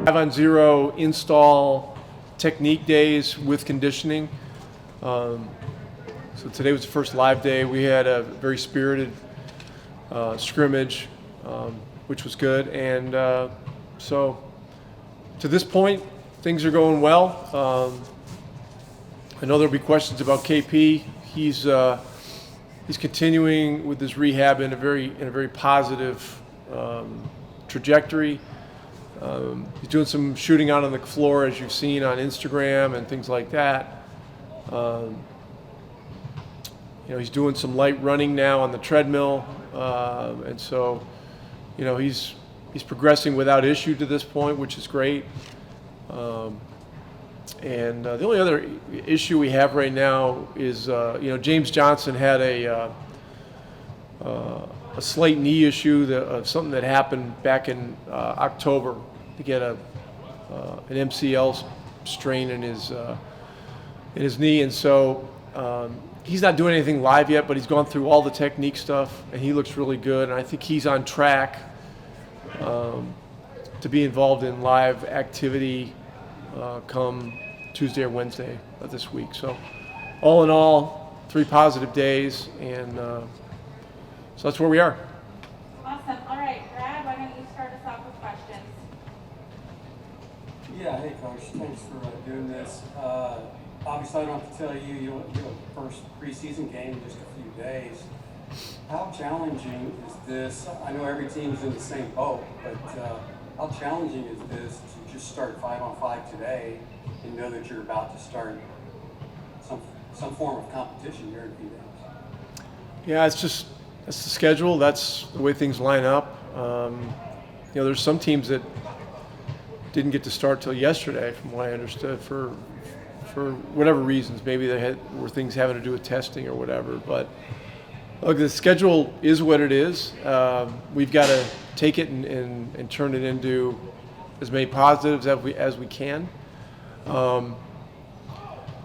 5-on-0 install technique days with conditioning. So today was the first live day. We had a very spirited scrimmage, which was good. And so to this point, things are going well. I know there'll be questions about KP. He's continuing with his rehab in a very positive trajectory. He's doing some shooting out on the floor, as you've seen on Instagram and things like that. He's doing some light running now on the treadmill, and so, he's progressing without issue to this point, which is great. And the only other issue we have right now is, James Johnson had a slight knee issue, something that happened back in October. To get an MCL strain in his knee, and so he's not doing anything live yet, but he's gone through all the technique stuff, and he looks really good. And I think he's on track to be involved in live activity come Tuesday or Wednesday of this week. So all in all, 3 positive days, and so that's where we are. Awesome. All right, Brad, why don't you start us off with questions? Yeah, hey Coach, thanks for doing this. Obviously, I don't have to tell you, you'll have the first preseason game in just a few days. How challenging is this? I know every team is in the same boat, but how challenging is this to just start 5-on-5 today and know that you're about to start some form of competition here in a few days? Yeah, that's the schedule. That's the way things line up. There's some teams that didn't get to start till yesterday, from what I understood, for whatever reasons. Maybe were things having to do with testing or whatever. But look, the schedule is what it is. We've got to take it and turn it into as many positives as we can.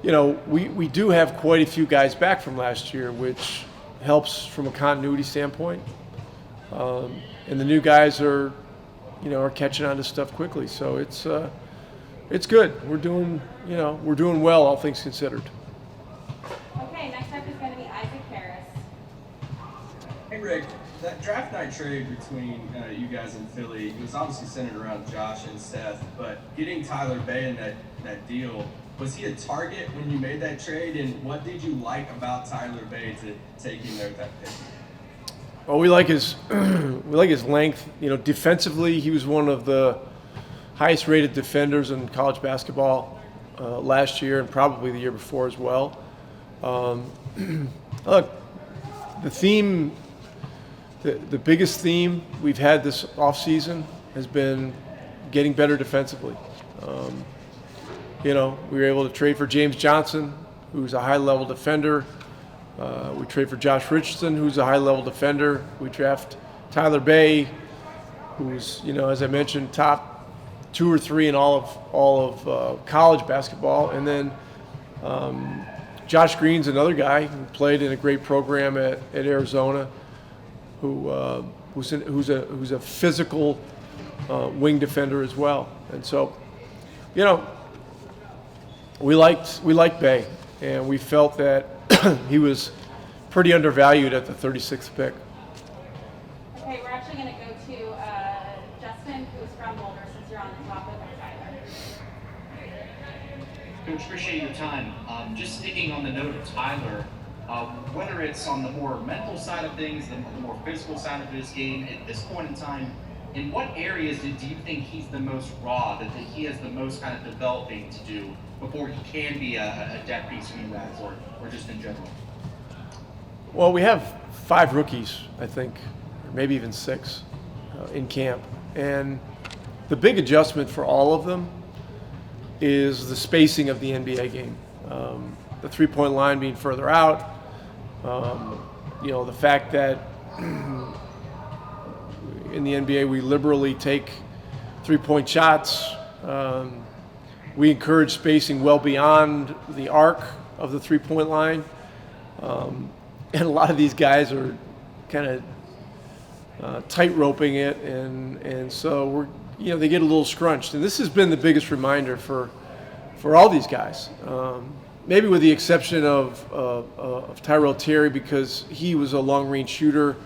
We do have quite a few guys back from last year, which helps from a continuity standpoint. And the new guys are catching on to stuff quickly. So it's good. We're doing well, all things considered. Okay, next up is going to be Isaac Harris. Hey Rick, that draft night trade between you guys and Philly, it was obviously centered around Josh and Seth, but getting Tyler Bay in that deal, was he a target when you made that trade, and what did you like about Tyler Bay to take him there with that pick? Well, we like his length. Defensively, he was one of the highest-rated defenders in college basketball last year, and probably the year before as well. Look, the theme, the biggest theme we've had this offseason has been getting better defensively. We were able to trade for James Johnson, who's a high-level defender. We trade for Josh Richardson, who's a high-level defender. We draft Tyler Bay, who's, as I mentioned, top 2 or 3 in all of college basketball. And then Josh Green's another guy who played in a great program at Arizona, who's a physical wing defender as well. And so, we liked Bay, and we felt that he was pretty undervalued at the 36th pick. Okay, we're actually going to go to Justin, who's from Boulder, since you're on the topic of Tyler. Coach, appreciate your time. Just sticking on the note of Tyler, whether it's on the more mental side of things, the more physical side of his game, at this point in time, in what areas do you think he's the most raw, that he has the most kind of developing to do before he can be a depth piece for you guys, or just in general? Well, we have 5 rookies, I think, or maybe even 6 in camp. And the big adjustment for all of them is the spacing of the NBA game. The three-point line being further out, the fact that in the NBA we liberally take three-point shots. We encourage spacing well beyond the arc of the three-point line. And a lot of these guys are kind of tight-roping it, and so they get a little scrunched. And this has been the biggest reminder for all these guys. Maybe with the exception of Tyrell Terry, because he was a long-range shooter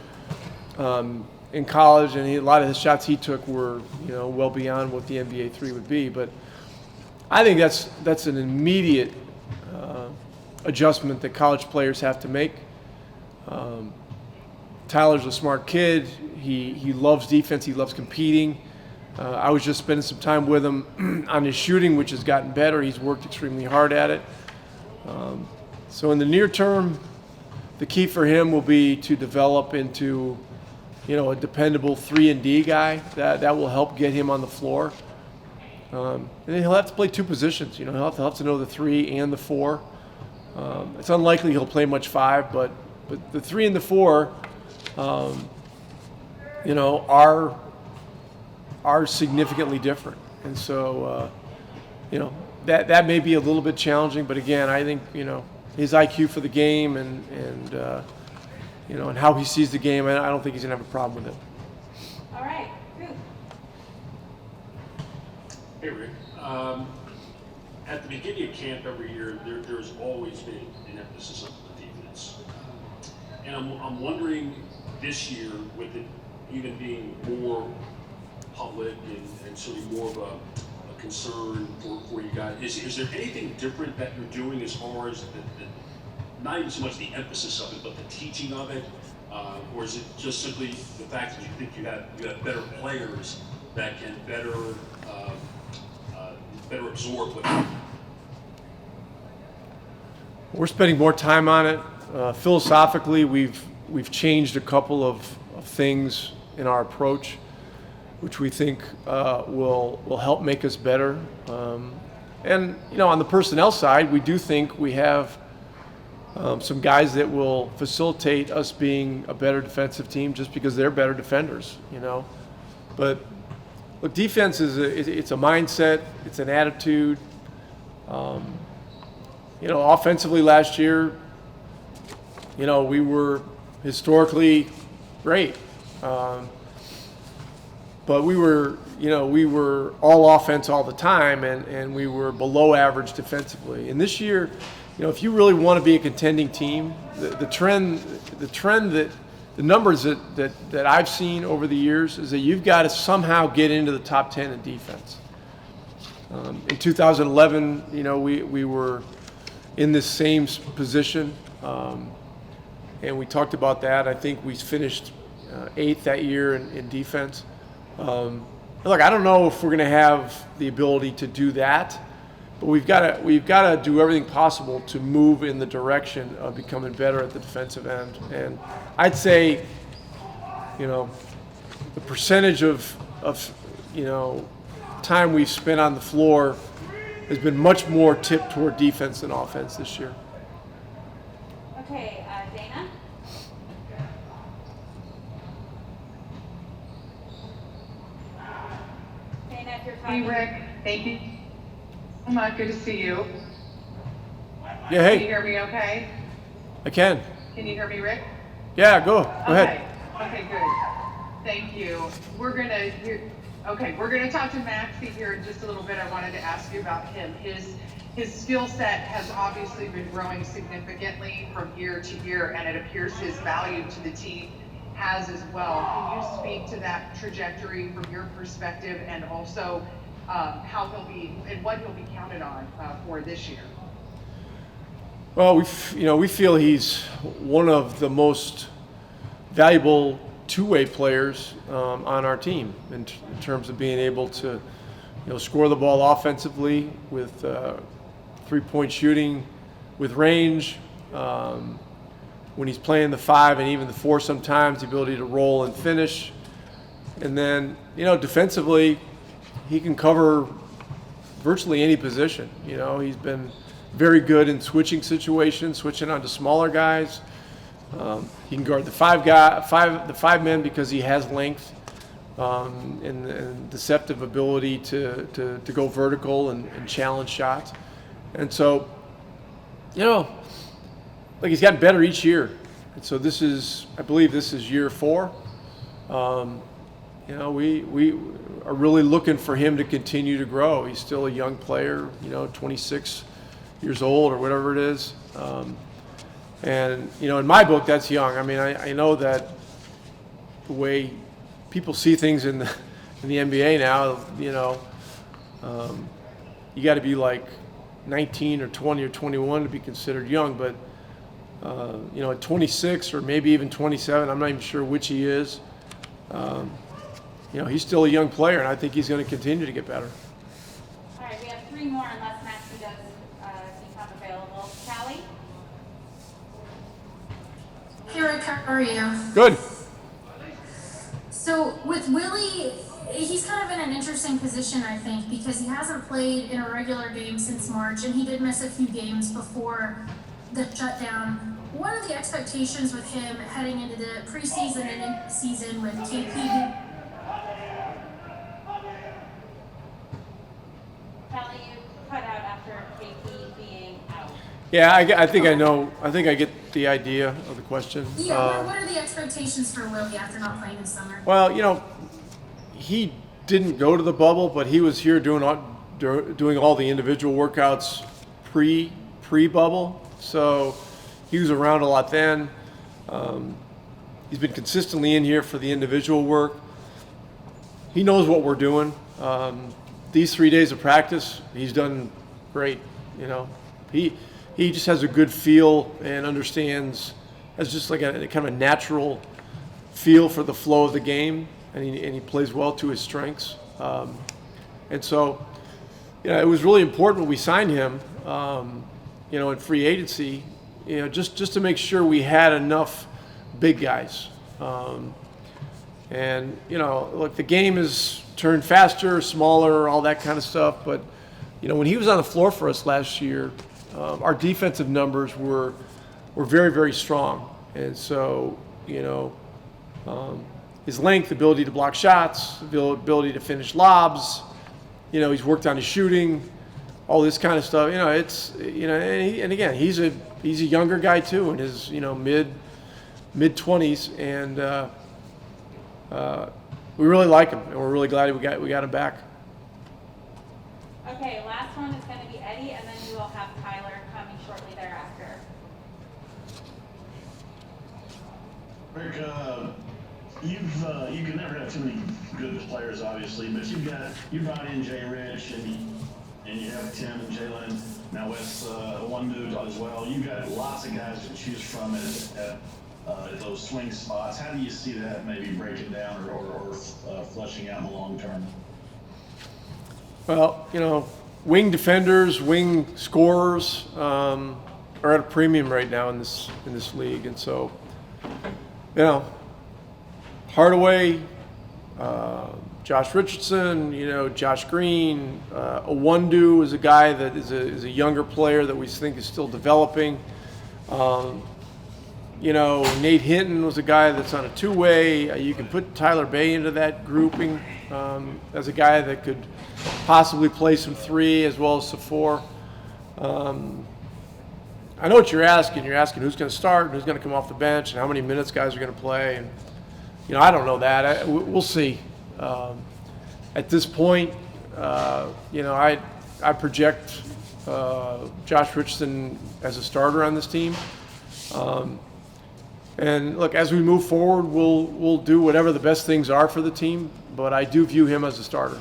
in college, and a lot of the shots he took were, well beyond what the NBA 3 would be. But I think that's an immediate adjustment that college players have to make. Tyler's a smart kid. He loves defense. He loves competing. I was just spending some time with him on his shooting, which has gotten better. He's worked extremely hard at it. So in the near term, the key for him will be to develop into, a dependable 3-and-D guy. That will help get him on the floor. And then he'll have to play two positions. He'll have to know the 3 and the 4. It's unlikely he'll play much 5, but the 3 and the 4, are significantly different. And so, that may be a little bit challenging. But again, I think his IQ for the game and how he sees the game, I don't think he's gonna have a problem with it. All right, Coop. Hey, Rick. At the beginning of camp every year, there's always been an emphasis on the defense. And I'm wondering this year, with it even being more public and sort of more of a concern for you guys, is there anything different that you're doing as far as not even so much the emphasis of it, but the teaching of it? Or is it just simply the fact that you think you have better players that can better absorb what? We're spending more time on it. Philosophically, we've changed a couple of things in our approach, which we think will help make us better. And on the personnel side, we do think we have some guys that will facilitate us being a better defensive team just because they're better defenders. But look, defense it's a mindset, it's an attitude. Offensively last year, we were historically great. But we were all offense all the time, and we were below average defensively. And this year, if you really want to be a contending team, the trend that the numbers that I've seen over the years is that you've got to somehow get into the top 10 in defense. In 2011, we were in this same position, and we talked about that. I think we finished 8th that year in defense. Look, I don't know if we're going to have the ability to do that, but we've got to do everything possible to move in the direction of becoming better at the defensive end. And I'd say, the percentage of time we've spent on the floor has been much more tipped toward defense than offense this year. Okay, Dana. Dana, if you're talking. Hey, Rick. Thank you so much. Good to see you. Yeah, hey. Can you hear me okay? I can. Can you hear me, Rick? Yeah, go ahead. Okay, good. Thank you. We're gonna talk to Maxi here in just a little bit. I wanted to ask you about him. His skill set has obviously been growing significantly from year to year, and it appears his value to the team has as well. Can you speak to that trajectory from your perspective, and also how he'll be and what he'll be counted on for this year? Well, we feel he's one of the most valuable two-way players on our team in terms of being able to, score the ball offensively with three-point shooting, with range. When he's playing the 5 and even the 4 sometimes, the ability to roll and finish. And then, defensively, he can cover virtually any position. He's been very good in switching situations, switching onto smaller guys. He can guard the 5 men because he has length and deceptive ability to go vertical and challenge shots. And so, he's gotten better each year. And so I believe this is year 4. you know, we are really looking for him to continue to grow. He's still a young player, you know, 26 years old or whatever it is. And, you know, in my book, that's young. I mean, I know that the way people see things in the NBA now, you know, you got to be like 19 or 20 or 21 to be considered young. But, you know, at 26 or maybe even 27, I'm not even sure which he is, you know, he's still a young player, and I think he's going to continue to get better. All right, we have 3 more unless Maxi does become available. Callie? Hey Rick, how are you? Good. So with Willie, he's kind of in an interesting position, I think, because he hasn't played in a regular game since March, and he did miss a few games before the shutdown. What are the expectations with him heading into the preseason and in season with KP? Callie, you cut out after KP being out. Yeah, I think I know. I think I get the idea of the question. Yeah, what are the expectations for Willie after not playing this summer? Well, you know, he didn't go to the bubble, but he was here doing all the individual workouts pre-bubble. So he was around a lot then. He's been consistently in here for the individual work. He knows what we're doing. These 3 days of practice, he's done great. You know, he just has a good feel and understands, has just like a kind of a natural feel for the flow of the game, and he plays well to his strengths. And so, you know, it was really important when we signed him, you know, in free agency, you know, just to make sure we had enough big guys. And, you know, look, the game has turned faster, smaller, all that kind of stuff. But, you know, when he was on the floor for us last year, our defensive numbers were very, very strong. And so, you know, his length, ability to block shots, ability to finish lobs, you know, he's worked on his shooting, all this kind of stuff. You know, it's, you know, and again, he's a younger guy too, in his, you know, mid-20s, and we really like him, and we're really glad we got him back. Okay, last one is going to be Eddie, and then we will have Tyler coming shortly thereafter. Rick, you can never have too many good players, obviously, but you brought in Jay Rich, and you have Tim and Jalen, now with one dude as well. You got lots of guys to choose from at those swing spots. How do you see that maybe breaking down or fleshing out in the long term? Well, you know, wing defenders, wing scorers are at a premium right now in this league, and so, you know, Hardaway, Josh Richardson, you know, Josh Green, Owandu is a guy that is a younger player that we think is still developing. You know, Nate Hinton was a guy that's on a two-way. You can put Tyler Bay into that grouping as a guy that could possibly play some three as well as some four. I know what you're asking. You're asking who's going to start and who's going to come off the bench and how many minutes guys are going to play. And, you know, I don't know that. We'll see. At this point, you know, I project Josh Richardson as a starter on this team. And look, as we move forward, we'll do whatever the best things are for the team, but I do view him as a starter.